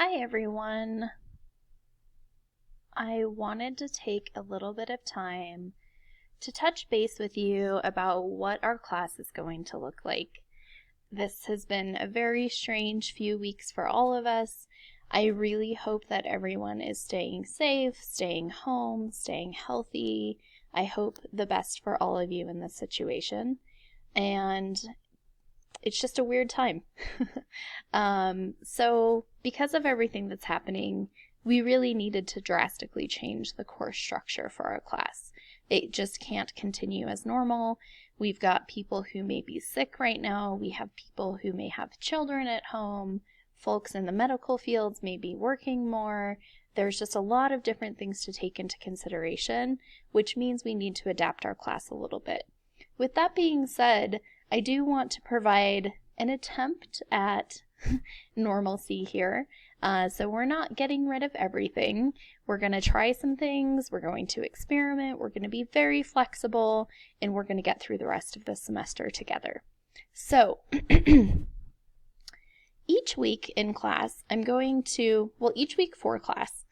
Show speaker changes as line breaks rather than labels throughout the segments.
Hi everyone. I wanted to take a little bit of time to touch base with you about what our class is going to look like. This has been a very strange few weeks for all of us. I really hope that everyone is staying safe, staying home, staying healthy. I hope the best for all of you in this situation. And it's just a weird time. So because of everything that's happening, we really needed to drastically change the course structure for our class. It just can't continue as normal. We've got people who may be sick right now. We have people who may have children at home. Folks in the medical fields may be working more. There's just a lot of different things to take into consideration, which means we need to adapt our class a little bit. With that being said, I do want to provide an attempt at normalcy here. So we're not getting rid of everything. We're going to try some things. We're going to experiment. We're going to be very flexible, and we're going to get through the rest of the semester together. So each week in class, each week for class,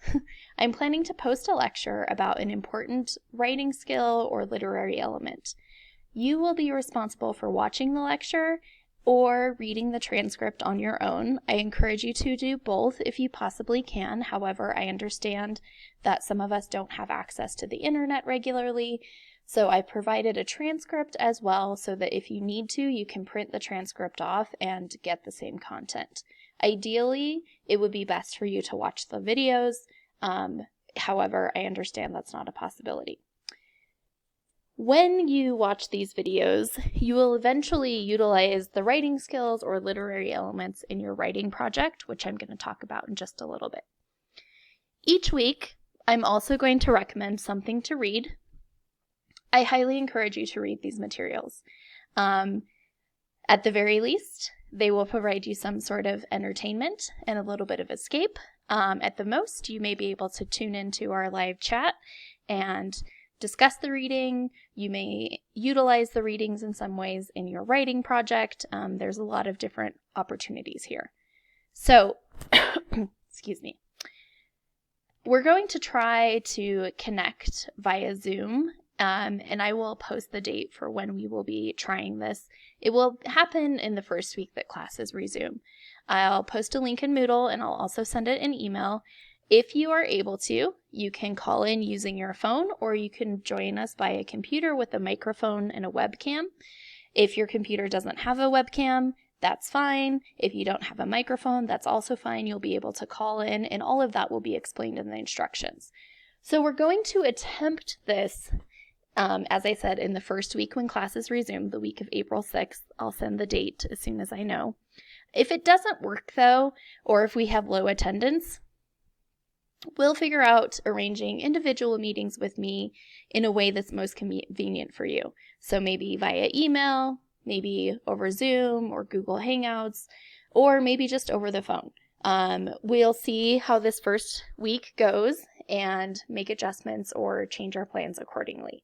I'm planning to post a lecture about an important writing skill or literary element. You will be responsible for watching the lecture or reading the transcript on your own. I encourage you to do both if you possibly can. However, I understand that some of us don't have access to the internet regularly, so I provided a transcript as well so that if you need to, you can print the transcript off and get the same content. Ideally, it would be best for you to watch the videos. However, I understand that's not a possibility. When you watch these videos, you will eventually utilize the writing skills or literary elements in your writing project, which I'm going to talk about in just a little bit. Each week, I'm also going to recommend something to read. I highly encourage you to read these materials. At the very least, they will provide you some sort of entertainment and a little bit of escape. At the most, you may be able to tune into our live chat and discuss the reading. You may utilize the readings in some ways in your writing project. There's a lot of different opportunities here. So, excuse me. We're going to try to connect via Zoom, and I will post the date for when we will be trying this. It will happen in the first week that classes resume. I'll post a link in Moodle, and I'll also send it in email. If you are able to, you can call in using your phone, or you can join us by a computer with a microphone and a webcam. If your computer doesn't have a webcam, that's fine. If you don't have a microphone, that's also fine. You'll be able to call in, and all of that will be explained in the instructions. So we're going to attempt this, as I said, in the first week when classes resume, the week of April 6th. I'll send the date as soon as I know. If it doesn't work, though, or if we have low attendance, we'll figure out arranging individual meetings with me in a way that's most convenient for you. So maybe via email, maybe over Zoom or Google Hangouts, or maybe just over the phone. We'll see how this first week goes and make adjustments or change our plans accordingly.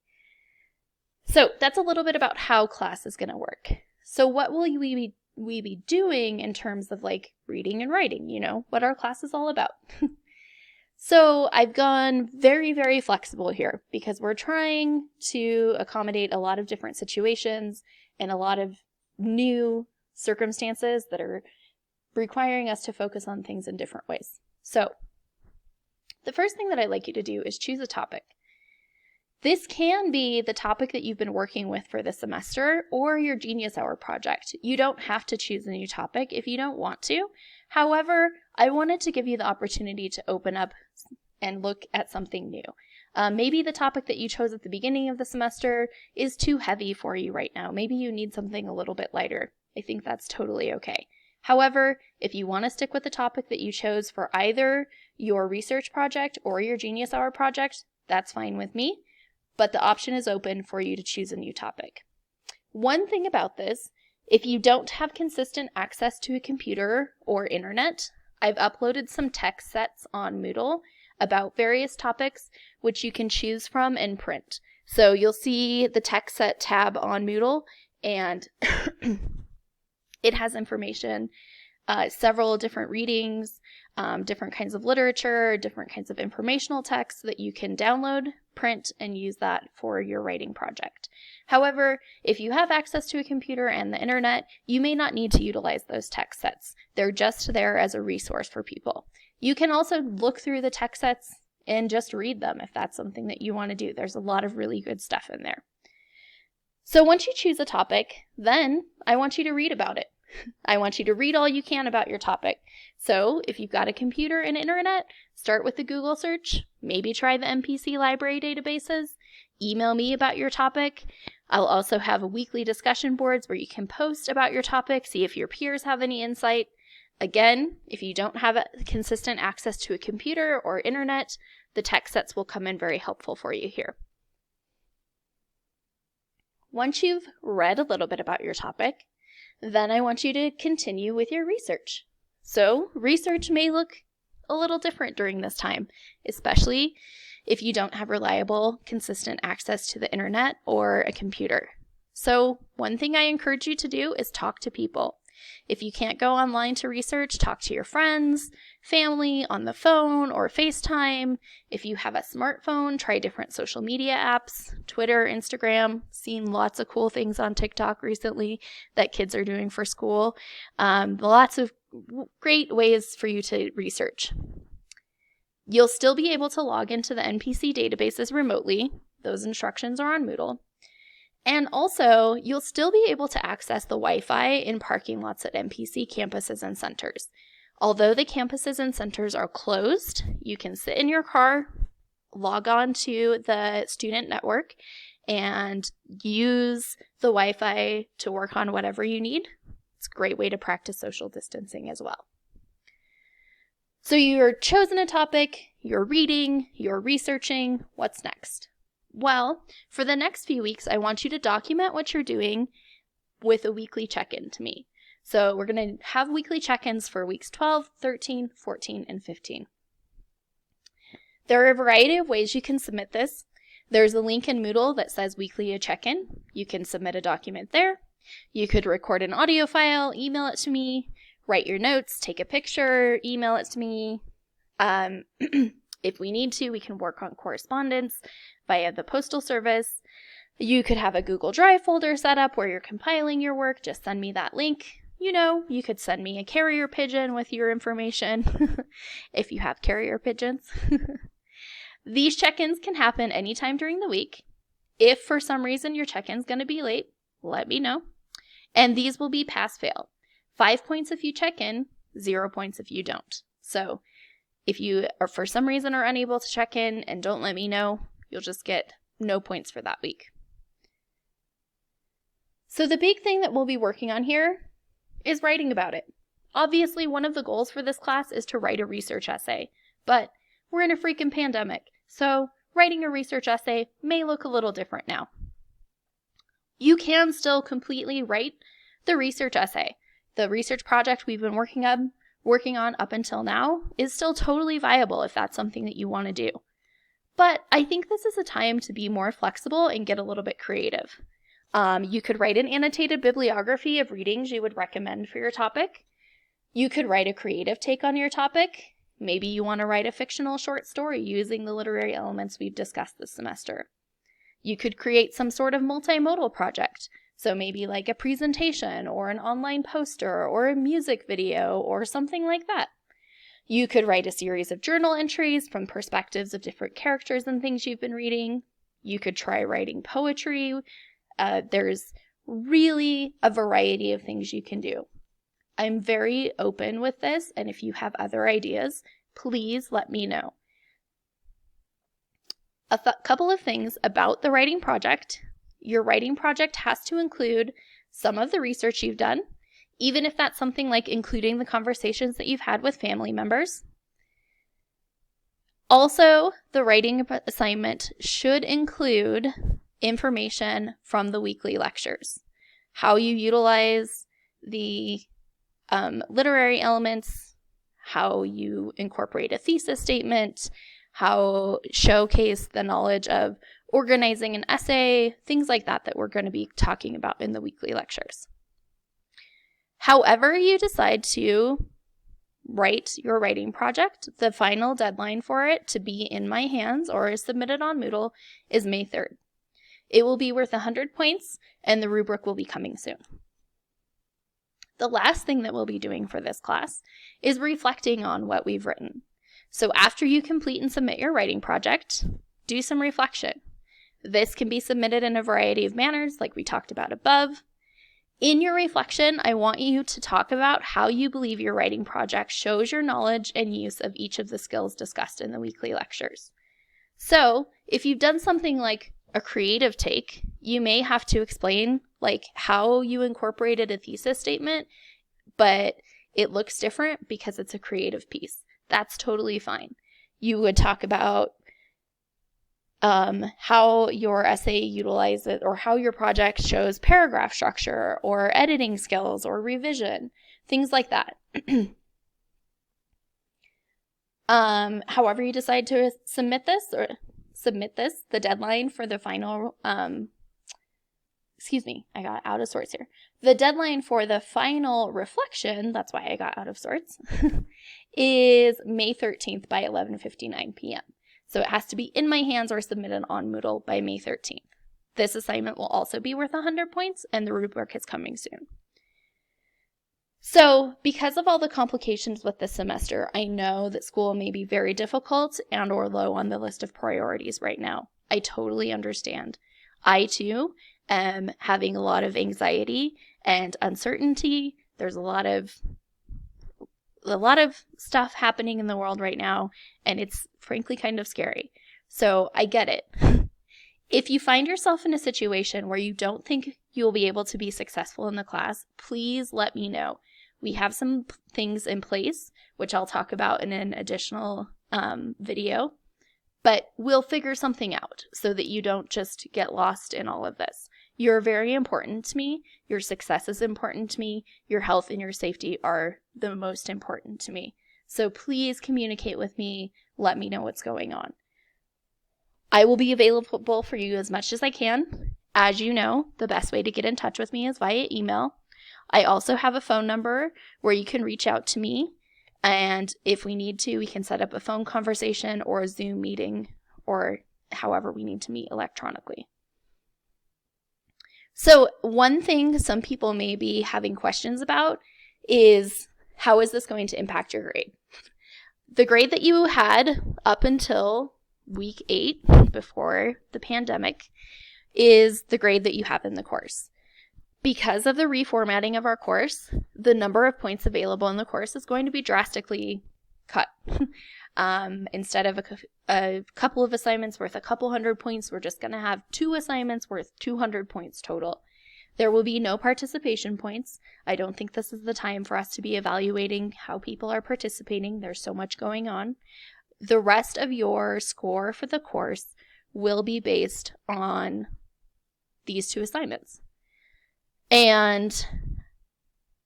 So that's a little bit about how class is going to work. So what will we be doing in terms of like reading and writing, what our class is all about? So I've gone very, very flexible here because we're trying to accommodate a lot of different situations and a lot of new circumstances that are requiring us to focus on things in different ways. So the first thing that I'd like you to do is choose a topic. This can be the topic that you've been working with for the semester or your Genius Hour project. You don't have to choose a new topic if you don't want to. However, I wanted to give you the opportunity to open up and look at something new. Maybe the topic that you chose at the beginning of the semester is too heavy for you right now. Maybe you need something a little bit lighter. I think that's totally okay. However, if you want to stick with the topic that you chose for either your research project or your Genius Hour project, that's fine with me. But the option is open for you to choose a new topic. One thing about this, if you don't have consistent access to a computer or internet, I've uploaded some text sets on Moodle about various topics which you can choose from and print. So you'll see the text set tab on Moodle, and it has information several different readings, different kinds of literature, different kinds of informational texts that you can download, print, and use that for your writing project. However, if you have access to a computer and the internet, you may not need to utilize those text sets. They're just there as a resource for people. You can also look through the text sets and just read them if that's something that you want to do. There's a lot of really good stuff in there. So once you choose a topic, then I want you to read about it. I want you to read all you can about your topic. So if you've got a computer and internet, start with the Google search, maybe try the MPC library databases, email me about your topic. I'll also have weekly discussion boards where you can post about your topic, see if your peers have any insight. Again, if you don't have consistent access to a computer or internet, the text sets will come in very helpful for you here. Once you've read a little bit about your topic, then I want you to continue with your research. So research may look a little different during this time, especially if you don't have reliable, consistent access to the internet or a computer. So one thing I encourage you to do is talk to people. If you can't go online to research, talk to your friends, family, on the phone or FaceTime. If you have a smartphone, try different social media apps, Twitter, Instagram. Seen lots of cool things on TikTok recently that kids are doing for school. Lots of great ways for you to research. You'll still be able to log into the NPC databases remotely. Those instructions are on Moodle. And also, you'll still be able to access the Wi-Fi in parking lots at NPC campuses and centers. Although the campuses and centers are closed, you can sit in your car, log on to the student network, and use the Wi-Fi to work on whatever you need. It's a great way to practice social distancing as well. So you're chosen a topic, you're reading, you're researching. What's next? Well, for the next few weeks, I want you to document what you're doing with a weekly check-in to me. So we're going to have weekly check-ins for weeks 12, 13, 14, and 15. There are a variety of ways you can submit this. There's a link in Moodle that says weekly check-in. You can submit a document there. You could record an audio file, email it to me, write your notes, take a picture, email it to me. If we need to, we can work on correspondence via the postal service. You could have a Google Drive folder set up where you're compiling your work. Just send me that link. You could send me a carrier pigeon with your information if you have carrier pigeons. These check-ins can happen anytime during the week. If for some reason your check-in's going to be late, let me know. And these will be pass-fail. 5 points if you check in, 0 points if you don't. So if you are for some reason are unable to check in and don't let me know, you'll just get no points for that week. So the big thing that we'll be working on here is writing about it. Obviously, one of the goals for this class is to write a research essay, but we're in a freaking pandemic, so writing a research essay may look a little different now. You can still completely write the research essay. The research project we've been working on up until now is still totally viable if that's something that you want to do. But I think this is a time to be more flexible and get a little bit creative. You could write an annotated bibliography of readings you would recommend for your topic. You could write a creative take on your topic. Maybe you want to write a fictional short story using the literary elements we've discussed this semester. You could create some sort of multimodal project. So maybe like a presentation or an online poster or a music video or something like that. You could write a series of journal entries from perspectives of different characters and things you've been reading. You could try writing poetry. There's really a variety of things you can do. I'm very open with this, and if you have other ideas, please let me know. A couple of things about the writing project. Your writing project has to include some of the research you've done, even if that's something like including the conversations that you've had with family members. Also, the writing assignment should include information from the weekly lectures, how you utilize the literary elements, how you incorporate a thesis statement, how showcase the knowledge of organizing an essay, things like that we're going to be talking about in the weekly lectures. However you decide to write your writing project, the final deadline for it to be in my hands or submitted on Moodle is May 3rd. It will be worth 100 points, and the rubric will be coming soon. The last thing that we'll be doing for this class is reflecting on what we've written. So after you complete and submit your writing project, do some reflection. This can be submitted in a variety of manners, like we talked about above. In your reflection, I want you to talk about how you believe your writing project shows your knowledge and use of each of the skills discussed in the weekly lectures. So if you've done something like a creative take, you may have to explain like how you incorporated a thesis statement, but it looks different because it's a creative piece. That's totally fine. You would talk about how your essay utilizes or how your project shows paragraph structure or editing skills or revision, things like that. However you decide to submit this, the deadline for the final, I got out of sorts here. The deadline for the final reflection, that's why I got out of sorts, is May 13th by 11:59 p.m. So it has to be in my hands or submitted on Moodle by May 13th. This assignment will also be worth 100 points, and the rubric is coming soon. So because of all the complications with this semester, I know that school may be very difficult and or low on the list of priorities right now. I totally understand. I too am having a lot of anxiety and uncertainty. There's a lot of stuff happening in the world right now, and it's frankly kind of scary. So I get it. If you find yourself in a situation where you don't think you'll be able to be successful in the class, please let me know. We have some things in place, which I'll talk about in an additional video, but we'll figure something out so that you don't just get lost in all of this. You're very important to me. Your success is important to me. Your health and your safety are the most important to me. So please communicate with me. Let me know what's going on. I will be available for you as much as I can. As you know, the best way to get in touch with me is via email. I also have a phone number where you can reach out to me. And if we need to, we can set up a phone conversation or a Zoom meeting or however we need to meet electronically. So one thing some people may be having questions about is, how is this going to impact your grade? The grade that you had up until week 8 before the pandemic is the grade that you have in the course. Because of the reformatting of our course, the number of points available in the course is going to be drastically cut. Instead of a couple of assignments worth a couple hundred points, we're just going to have 2 assignments worth 200 points total. There will be no participation points. I don't think this is the time for us to be evaluating how people are participating. There's so much going on. The rest of your score for the course will be based on these 2 assignments. And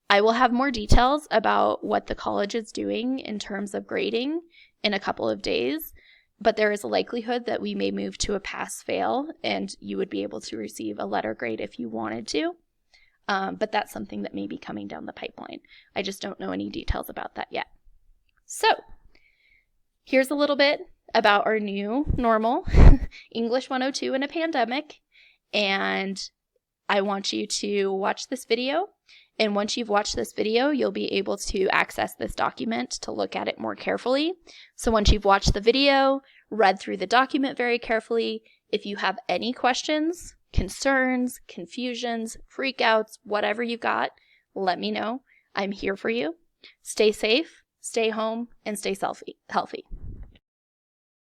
I will have more details about what the college is doing in terms of grading in a couple of days, but there is a likelihood that we may move to a pass-fail and you would be able to receive a letter grade if you wanted to, but that's something that may be coming down the pipeline. I just don't know any details about that yet. So here's a little bit about our new normal, English 102 in a pandemic, and I want you to watch this video. And once you've watched this video, you'll be able to access this document to look at it more carefully. So once you've watched the video, read through the document very carefully, if you have any questions, concerns, confusions, freakouts, whatever you've got, let me know. I'm here for you. Stay safe, stay home, and stay healthy.